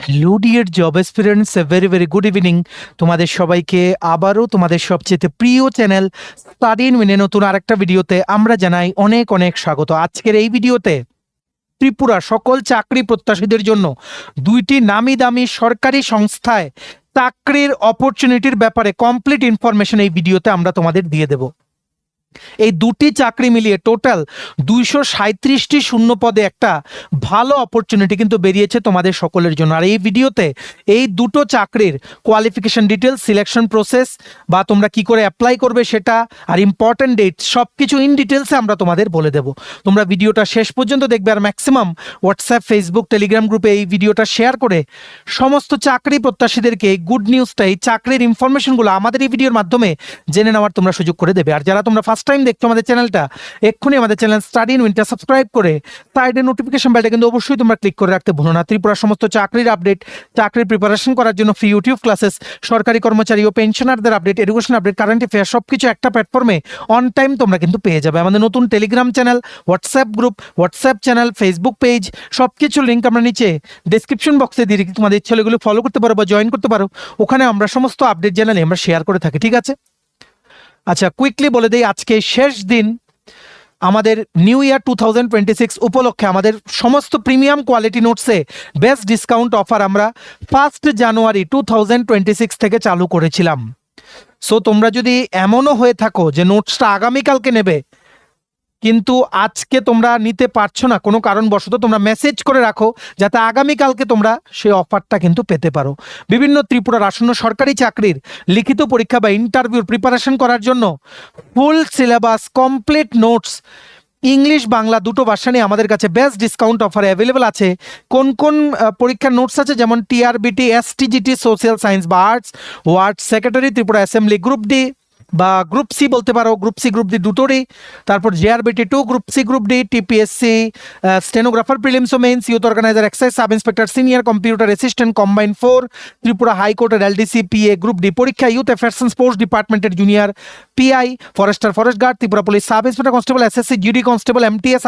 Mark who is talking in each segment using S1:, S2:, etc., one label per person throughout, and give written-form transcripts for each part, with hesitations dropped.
S1: Hello dear job aspirants, a very very good evening. তোমাদের সবাইকে আবারও তোমাদের সবচেয়ে প্রিয় চ্যানেল স্টাডি ইন উইনে নতুন আরেকটা ভিডিওতে আমরা জানাই অনেক অনেক স্বাগত। আজকের এই ভিডিওতে ত্রিপুরা সকল চাকরি প্রত্যাশীদের জন্য দুইটি নামি দামি সরকারি সংস্থায় চাকরির অপরচুনিটির ব্যাপারে কমপ্লিট ইনফরমেশন এই ভিডিওতে আমরা তোমাদের দিয়ে দেব। এই দুটি চাকরি মিলিয়ে টোটাল 237টি শূন্য পদে একটা ভালো অপরচুনিটি কিন্তু বেরিয়েছে তোমাদের সকলের জন্য। আর এই ভিডিওতে এই দুটো চাকরির কোয়ালিফিকেশন ডিটেলস, সিলেকশন প্রসেস বা তোমরা কি করে অ্যাপ্লাই করবে সেটা, আর ইম্পর্টেন্ট ডেট সব কিছু ইন ডিটেলসে আমরা তোমাদের বলে দেব। তোমরা ভিডিওটা শেষ পর্যন্ত দেখবে, আর ম্যাক্সিমাম হোয়াটসঅ্যাপ, ফেসবুক, টেলিগ্রাম গ্রুপে এই ভিডিওটা শেয়ার করে সমস্ত চাকরি প্রত্যাশীদেরকে এই গুড নিউজটা, এই চাকরির ইনফরমেশনগুলো আমাদের এই ভিডিওর মাধ্যমে জেনে নেওয়ার তোমরা সুযোগ করে দেবে। আর যারা তোমরা ফার্স্ট টাইম দেখছো আমাদের চ্যানেলটা, এক্ষুনি আমাদের চ্যানেল স্টাডি ইন উইনটা সাবস্ক্রাইব করে সাইডে নোটিফিকেশন বেলটা কিন্তু অবশ্যই তোমরা ক্লিক করে রাখতে ভুলো না। ত্রিপুরার সমস্ত চাকরির আপডেট, চাকরির প্রিপারেশন করার জন্য ফ্রি ইউটিউব ক্লাসেস, সরকারি কর্মচারী ও পেনশনারদের update, education update, current affair সবকিছু একটা প্ল্যাটফর্মে অন টাইম তোমরা কিন্তু পেয়ে যাবে। আমাদের নতুন Telegram channel, WhatsApp group, WhatsApp channel, Facebook page সবকিছু লিঙ্ক আমরা নিচে ডেসক্রিপশন বক্সে দিয়ে রেখে তোমাদের ইচ্ছা হলে এগুলো ফলো করতে পারো বা জয়েন করতে পারো। ওখানে আমরা সমস্ত আপডেট জানালে আমরা শেয়ার করে থাকি, ঠিক আছে? আচ্ছা, কুইকলি বলে দেই, আজকে শেষ দিন আমাদের নিউ ইয়ার 2026 উপলক্ষে আমাদের সমস্ত প্রিমিয়াম কোয়ালিটি নোটসে বেস্ট ডিসকাউন্ট অফার আমরা 1 জানুয়ারি 2026 থেকে চালু করেছিলাম। সো তোমরা যদি এমনও হয়ে থাকো যে নোটসটা আগামীকালকে নেবে কিন্তু আজকে তোমরা নিতে পারছো না কোনো কারণবশত, তোমরা মেসেজ করে রাখো যাতে আগামীকালকে তোমরা সেই অফারটা কিন্তু পেতে পারো। বিভিন্ন ত্রিপুরার আসন্ন সরকারি চাকরির লিখিত পরীক্ষা বা ইন্টারভিউর প্রিপারেশন করার জন্য full syllabus, complete notes, English Bangla দুটো ভাষা নিয়ে আমাদের কাছে বেস্ট ডিসকাউন্ট অফারে অ্যাভেলেবল আছে। কোন কোন পরীক্ষার নোটস আছে, যেমন টিআরবিটি, এসটিজিটি, সোশ্যাল সায়েন্স বা arts, ward secretary, Tripura assembly, group D বা গ্রুপ সি বলতে পারো, গ্রুপ সি গ্রুপ ডি দুটোরই, তারপর JRBT 2, group C group D, TPSC, stenographer, prelims ও mains, youth organiser, excise sub inspector, senior computer assistant, combine 4, Tripura হাইকোর্টের LDC, PA group D পরীক্ষা, youth affairs and sports ডিপার্টমেন্টের junior PI, forester, forest guard, Tripura police sub inspector constable, SSC GD constable, MTS,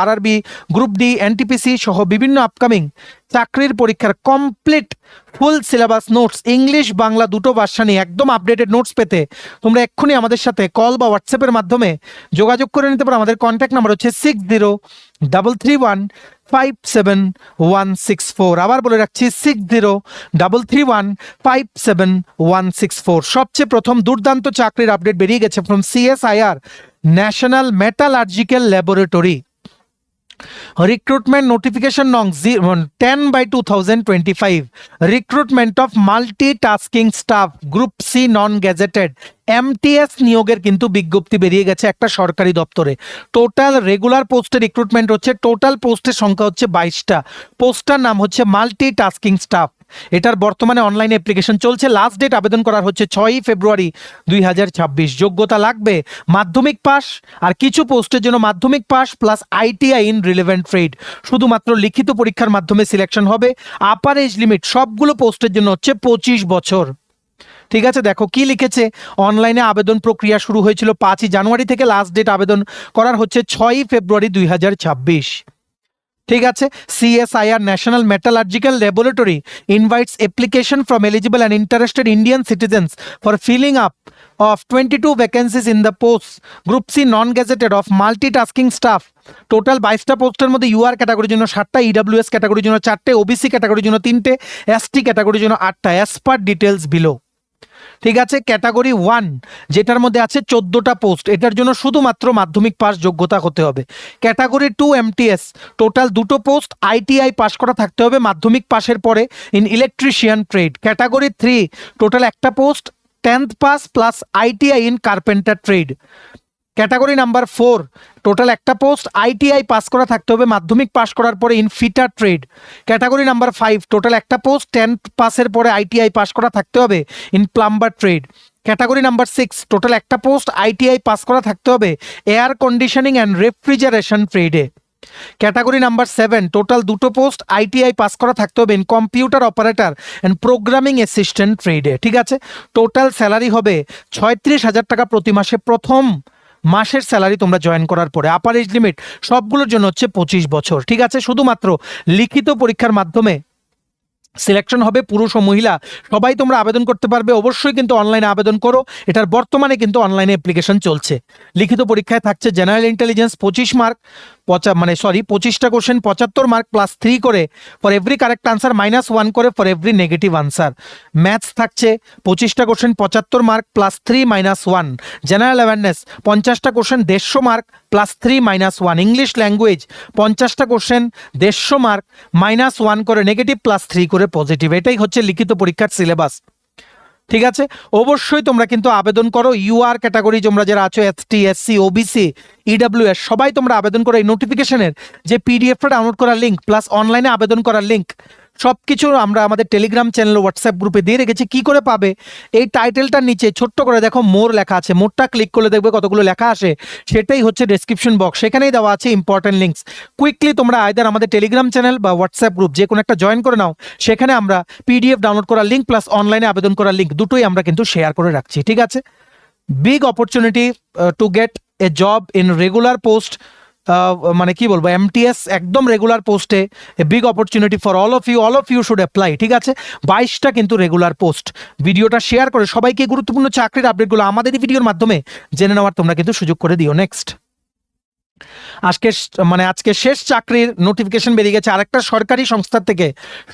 S1: RRB group D, NTPC সহ বিভিন্ন upcoming চাকরির পরীক্ষার complete full syllabus notes, English Bangla দুটো ভাষা নিয়ে একদম আপডেটেড নোটস পেতে তোমরা এক্ষুনি আমাদের সাথে কল বা হোয়াটসঅ্যাপের মাধ্যমে যোগাযোগ করে নিতে পারো। আমাদের কন্ট্যাক্ট নাম্বার হচ্ছে 6033157164। আবার বলে রাখছি 6033157164। সবচেয়ে প্রথম দুর্দান্ত চাকরির আপডেট বেরিয়ে গেছে from CSIR, national metallurgical laboratory. Recruitment notification nong 10/2025, recruitment of multitasking staff, group C non-gazetted, MTS নিয়োগের কিন্তু বিজ্ঞপ্তি বেরিয়ে গেছে একটা সরকারি দপ্তরে। টোটাল রেগুলার পোস্টে রিক্রুটমেন্ট হচ্ছে, টোটাল পোস্টের সংখ্যা হচ্ছে 22টা। পোস্টার নাম হচ্ছে মাল্টিটাস্কিং স্টাফ। এটার বর্তমানে অনলাইনে অ্যাপ্লিকেশন চলছে। লাস্ট ডেট আবেদন করার হচ্ছে 6 ফেব্রুয়ারি 2026। যোগ্যতা লাগবে মাধ্যমিক পাস, আর কিছু পোস্টের জন্য মাধ্যমিক pass plus ITI in relevant trade. শুধুমাত্র লিখিত পরীক্ষার মাধ্যমে সিলেকশন হবে। আপার এজ লিমিট সবগুলো পোস্টের জন্য হচ্ছে 25 বছর। ঠিক আছে, দেখো কি লিখেছে। অনলাইনে আবেদন প্রক্রিয়া শুরু হয়েছিল 5 জানুয়ারি থেকে, লাস্ট ডেট আবেদন করার হচ্ছে 6 ফেব্রুয়ারি 2026। ঠিক আছে, CSIR national metallurgical laboratory invites application from eligible and interested Indian citizens for filling up of 22 vacancies in the posts group C non-gazetted of multitasking staff. Total 22টা পোস্টের মধ্যে ইউআর ক্যাটাগরির জন্য 7টা, ইডব্লিউএস ক্যাটাগরির জন্য 4টে, ওবিসি ক্যাটাগরির জন্য 3টে, এসটি ক্যাটাগরির জন্য 8টা, অ্যাজ পার ডিটেলস বিলো। ঠিক আছে, ক্যাটাগরি 1 যেটার মধ্যে আছে 14টা পোস্ট, এটার জন্য শুধুমাত্র মাধ্যমিক পাস যোগ্যতা হতে হবে। ক্যাটাগরি 2 এমটিএস, টোটাল 2টো পোস্ট, আইটিআই পাস করা থাকতে হবে মাধ্যমিক পাসের পরে in electrician trade. Category 3 total একটা post, 10th pass plus ITI in carpenter trade. Category number 4 total একটা পোস্ট, আইটিআই পাস করা থাকতে হবে মাধ্যমিক পাস করার পরে in fitter trade. Category number 5 total একটা পোস্ট, 10th পাসের পরে আইটিআই পাস করা থাকতে হবে in plumber trade. Category number 6 total একটা পোস্ট, আইটিআই পাস করা থাকতে হবে এয়ার কন্ডিশনিং অ্যান্ড রেফ্রিজারেশন ট্রেডে। ক্যাটাগরি নাম্বার 7 টোটাল 2টো পোস্ট, আইটিআই পাস করা থাকতে হবে in computer operator and programming assistant ট্রেডে। ঠিক আছে, টোটাল স্যালারি হবে 36,000 টাকা প্রতি মাসে, প্রথম মাসের স্যালারি তোমরা জয়েন করার পরে। আপার এজ লিমিট সবগুলোর জন্য হচ্ছে 25 বছর। ঠিক আছে, শুধুমাত্র লিখিত পরীক্ষার মাধ্যমে সিলেকশন হবে পুরুষ ও মহিলা সবাই তোমরা আবেদন করতে পারবে। অবশ্যই কিন্তু অনলাইনে আবেদন করো, এটার বর্তমানে কিন্তু অনলাইনে অ্যাপ্লিকেশন চলছে। লিখিত পরীক্ষায় থাকছে জেনারেল ইন্টেলিজেন্স 25 মার্ক, 25টা কোশ্চেন 75 মার্ক +3 করে ফর এভরি কারেক্ট আনসার -1 করে for every negative answer. Maths থাকছে 25টা কোশ্চেন 75 মার্ক +3 -1। জেনারেল অ্যাওয়ারনেস 50টা কোশ্চেন 150 মার্ক +3 -1। ইংলিশ ল্যাঙ্গুয়েজ 50টা কোশ্চেন 150 মার্ক -1 করে নেগেটিভ +3 করে পজিটিভ। এটাই হচ্ছে লিখিত পরীক্ষার সিলেবাস। ঠিক আছে, অবশ্যই তোমরা কিন্তু আবেদন করো। ইউআর ক্যাটাগরি তোমরা যারা আছো, এসটি, এসসি, ওবিসি, ইডব্লিউএস, সবাই তোমরা আবেদন করো। এই নোটিফিকেশনের যে পিডিএফটা ডাউনলোড করার লিঙ্ক প্লাস অনলাইনে আবেদন করার লিঙ্ক সব কিছু আমরা আমাদের টেলিগ্রাম চ্যানেল, হোয়াটসঅ্যাপ গ্রুপে দিয়ে রেখেছি। কি করে পাবে? এই টাইটেলটার নিচে ছোট্ট করে দেখো মোর লেখা আছে, মোরটা ক্লিক করলে দেখবে কতগুলো লেখা আসে, সেটাই হচ্ছে ডেসক্রিপশন বক্স, সেখানেই দেওয়া আছে ইম্পর্টেন্ট লিঙ্কস। কুইকলি তোমরা আইদার আমাদের টেলিগ্রাম চ্যানেল বা হোয়াটসঅ্যাপ গ্রুপ যে কোনো একটা জয়েন করে নাও, সেখানে আমরা পিডিএফ ডাউনলোড করার লিঙ্ক প্লাস অনলাইনে আবেদন করার লিঙ্ক দুটোই আমরা কিন্তু শেয়ার করে রাখছি। ঠিক আছে, big opportunity to get a job in regular post, মানে কি বলবো, এমটিএস একদম রেগুলার পোস্টে, a big opportunity for all of you should apply. ঠিক আছে, 22টা কিন্তু রেগুলার পোস্ট। ভিডিওটা শেয়ার করে সবাইকে গুরুত্বপূর্ণ চাকরির আপডেটগুলো আমাদের এই ভিডিওর মাধ্যমে জেনে নেওয়ার তোমরা কিন্তু সুযোগ করে দিও। নেক্সট, আজকে শেষ চাকরির নোটিফিকেশন বেরিয়ে গেছে আরেকটা সরকারি সংস্থা থেকে।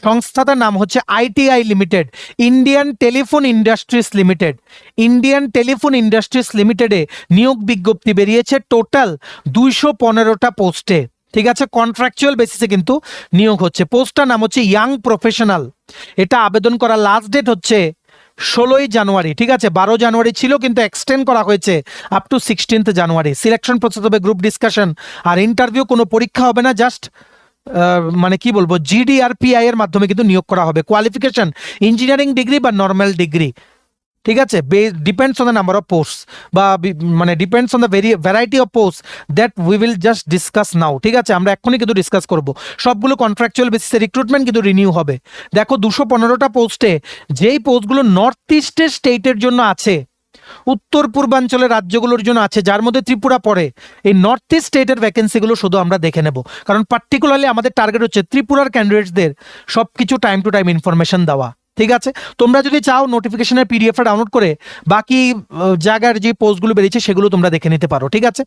S1: সংস্থাটার নাম হচ্ছে ITI limited, Indian telephone industries limited. Indian telephone industries লিমিটেডে নিয়োগ বিজ্ঞপ্তি বেরিয়েছে টোটাল 215টা পোস্টে। ঠিক আছে, কন্ট্রাকচুয়াল বেসিসে কিন্তু নিয়োগ হচ্ছে। পোস্টটার নাম হচ্ছে ইয়াং প্রফেশনাল। এটা আবেদন করার লাস্ট ডেট হচ্ছে 16ই জানুয়ারি। ঠিক আছে, 12 জানুয়ারি ছিল কিন্তু এক্সটেন্ড করা হয়েছে up to 16th January. Selection process হবে গ্রুপ ডিসকাশন আর ইন্টারভিউ, কোনো পরীক্ষা হবে না, জাস্ট মানে কি বলবো, জিডিআরপিআই এর মাধ্যমে কিন্তু নিয়োগ করা হবে। কোয়ালিফিকেশন ইঞ্জিনিয়ারিং ডিগ্রি বা নর্মাল ডিগ্রি। ঠিক আছে, depends on the number of post বা মানে depends on the variety of post that we will just discuss now. ঠিক আছে, আমরা এখনই কিন্তু ডিসকাস করব। সবগুলো কন্ট্রাকচুয়াল বেসিসে রিক্রুটমেন্ট কিন্তু রিনিউ হবে। দেখো 215টা পোস্টে যেই পোস্টগুলো নর্থ ইস্টের স্টেটের জন্য আছে, উত্তর পূর্বাঞ্চলের রাজ্যগুলোর জন্য আছে, যার মধ্যে ত্রিপুরা পড়ে, এই নর্থ ইস্ট স্টেটের ভ্যাকেন্সিগুলো শুধু আমরা দেখে নেব, কারণ পার্টিকুলারলি আমাদের টার্গেট হচ্ছে ত্রিপুরার ক্যান্ডিডেটসদের সব কিছু টাইম টু টাইম ইনফরমেশন দেওয়া। ঠিক আছে, তোমরা যদি চাও নোটিফিকেশনের পিডিএফটা ডাউনলোড করে বাকি জায়গার যে পোস্টগুলো বেরিয়েছে সেগুলো তোমরা দেখে নিতে পারো। ঠিক আছে,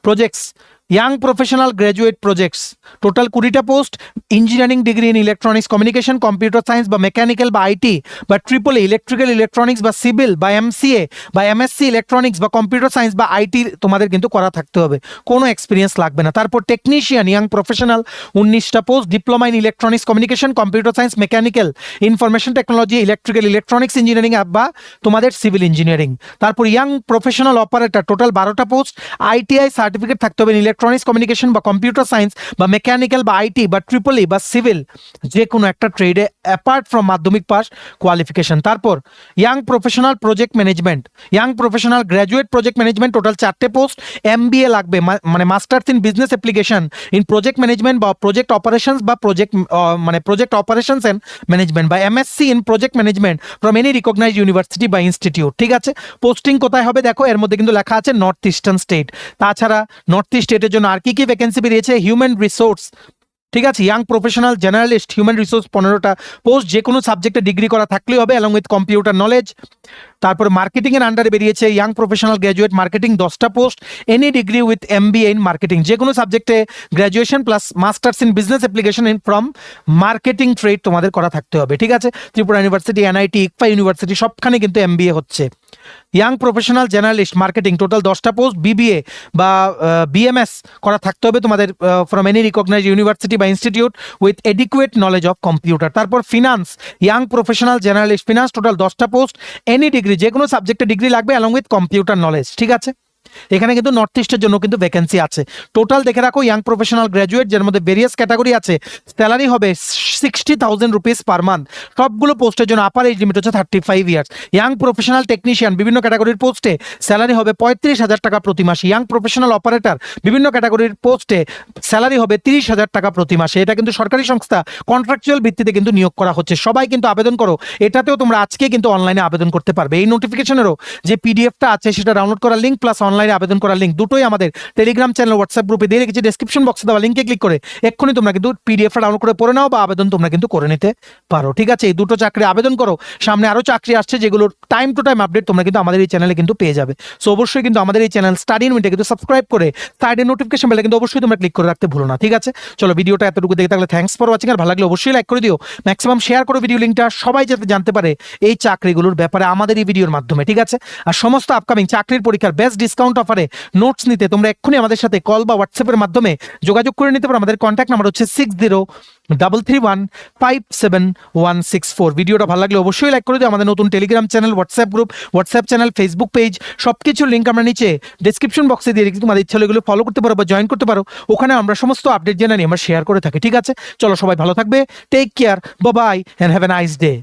S1: projects young professional graduate projects, total 20টা post. Engineering degree in electronics communication, computer science বা মেকানিক্যাল বা আইটি বা ট্রিপল ইলেকট্রিক্যাল ইলেকট্রনিক্স বা সিভিল বা এমসিএ বা এমএসসি ইলেকট্রনিক্স বা কম্পিউটার সায়েন্স বা আইটি তোমাদের কিন্তু করা থাকতে হবে, কোনো এক্সপিরিয়েন্স লাগবে না। তারপর টেকনিশিয়ান ইয়াং প্রফেশনাল 19টা post. Diploma in electronics communication, computer science, mechanical, information technology, electrical electronics engineering বা তোমাদের সিভিল ইঞ্জিনিয়ারিং। তারপর ইয়াং প্রফেশনাল অপারেটর, টোটাল 12টা পোস্ট। আইটিআই সার্টিফিকেট থাকতে হবে ইলেকট্রনিক্স কমিউনিকেশন বা কম্পিউটার সায়েন্স বা মেকানিক্যাল বা আইটি বা ট্রিপল ই বা সিভিল, যে কোনো একটা ট্রেডে অ্যাপার্ট ফ্রম মাধ্যমিক পাস কোয়ালিফিকেশন। তারপর young professional project management, young professional graduate project management, total 4টে post. MBA লাগবে, মানে masters in business application in project management বা প্রজেক্ট অপারেশনস বা প্রজেক্ট অপারেশনস এন্ড ম্যানেজমেন্ট বা MSc in project management from any recognised university বা institute. ঠিক আছে, posting কোথায় হবে দেখো, এর মধ্যে কিন্তু লেখা আছে নর্থ ইস্টার্ন স্টেট। তাছাড়া নর্থ ইস্ট স্টেটের জন্য আর কি কি ভ্যাকেন্সি বেরিয়েছে, হিউম্যান রিসোর্স। ঠিক আছে, young professional generalist human resource 15টা পোস্ট, যে কোনো সাবজেক্টে ডিগ্রি করা থাকলেই হবে অ্যালং উইথ কম্পিউটার নলেজ। তারপর মার্কেটিং এর আন্ডারে বেরিয়েছে ইয়াং প্রফেশনাল গ্র্যাজুয়েট মার্কেটিং 10টা post. Any degree with MBA in marketing, যে কোনো সাবজেক্টে graduation plus masters in business application in from marketing trade তোমাদের করা থাকতে হবে। ঠিক আছে, Tripura university, NIT, ICFAI university সবখানে কিন্তু এমবিএ হচ্ছে। Young professional journalist marketing, total 10টা পোস্ট। বিবিএ বা বিএমএস করা থাকতে হবে তোমাদের ফ্রম এনি রিকগনাইজড ইউনিভার্সিটি বা institute with adequate knowledge of computer. তারপর finance, young professional journalist finance, total 10টা পোস্ট। এনি ডিগ্রি, যে কোনো সাবজেক্টে ডিগ্রি লাগবে অ্যালং উইথ কম্পিউটার নলেজ। ঠিক আছে, এখানে কিন্তু নর্থ ইস্টের জন্য কিন্তু ভ্যাকেন্সি আছে। টোটাল দেখে রাখো, ইয়াং প্রফেশনাল গ্র্যাজুয়েট, যার মধ্যে ভেরিয়াস ক্যাটাগরি আছে, স্যালারি হবে 60,000 রুপিস পার মান্থ। সবগুলো পোস্টের জন্য আপার এজ লিমিট হচ্ছে 35 ইয়ার্স। ইয়াং প্রফেশনাল টেকনিশিয়ান বিভিন্ন ক্যাটাগরির পোস্টে স্যালারি হবে 35,000 টাকা প্রতি মাসে। ইয়াং প্রফেশনাল অপারেটর বিভিন্ন ক্যাটাগরির পোস্টে স্যালারি হবে 30,000 টাকা প্রতি মাসে। এটা কিন্তু সরকারি সংস্থা, কন্ট্রাকচুয়াল ভিত্তিতে কিন্তু নিয়োগ করা হচ্ছে। সবাই কিন্তু আবেদন করো, এটাতেও তোমরা আজকে কিন্তু অনলাইনে আবেদন করতে পারবে। এই নোটিফিকেশনেরও যে পিডিএফটা আছে সেটা ডাউনলোড করার লিঙ্ক প্লাস অনলাইনে আবেদন করার লিঙ্ক দুটোই আমাদের টেলিগ্রাম চ্যানেল হোয়াটসঅ্যাপ গ্রুপে দিয়ে রেখেছি, ডেসক্রিপশন বক্সে দেওয়া লিঙ্কে ক্লিক করে এক্ষুনি তোমরা কিন্তু পিডিএফটা ডাউনলোড করে পড়ে নাও বা আবেদন তোমরা কিন্তু করে নিতে পারো। ঠিক আছে, এই দুটো চাকরি আবেদন করো, সামনে আরও চাকরি আসছে যেগুলোর টাইম টু টাইম আপডেট তোমরা কিন্তু আমাদের এই চ্যানেলে কিন্তু পেয়ে যাবে। সো অবশ্যই কিন্তু আমাদের এই চ্যানেল স্টাডি ইন উইনটা কিন্তু সাবস্ক্রাইব করে সাইডে নোটিফিকেশন বেলে কিন্তু অবশ্যই তোমরা ক্লিক করে রাখতে ভুলো না। ঠিক আছে, চলো ভিডিওটা এতটুকু দেখে থাকলে থ্যাঙ্কস ফর ওয়াচিং, আর ভালো লাগলে অবশ্যই লাইক করে দিও, ম্যাক্সিমাম শেয়ার করো ভিডিও লিঙ্কটা, সবাই যাতে জানতে পারে এই চাকরিগুলোর ব্যাপারে আমাদের এই ভিডিওর মাধ্যমে। ঠিক আছে, আর সমস্ত আপকামিং চাকরির পরীক্ষার বেস্ট ডিসকাউন্ট অফারে নোটস নিতে তোমরা এক্ষুনি আমাদের সাথে কল বা হোয়াটসঅ্যাপের মাধ্যমে যোগাযোগ করে নিতে পারো। আমাদের কন্ট্যাক্ট নাম্বার হচ্ছে 6033157164। ভিডিওটা ভালো লাগলে অবশ্যই লাইক করে দিও। আমাদের নতুন Telegram channel, WhatsApp group, WhatsApp channel, Facebook page সবকিছুর লিঙ্ক আমরা নিচে ডেসক্রিপশন বক্সে দিয়ে রেখেছি, তোমাদের ইচ্ছা হলে এগুলো ফলো করতে পারো বা জয়েন করতে পারো, ওখানে আমরা সমস্ত আপডেট জেনে নিয়ে আমরা শেয়ার করে থাকি। ঠিক আছে, চলো সবাই ভালো থাকবে, take care, bye bye and have a nice day.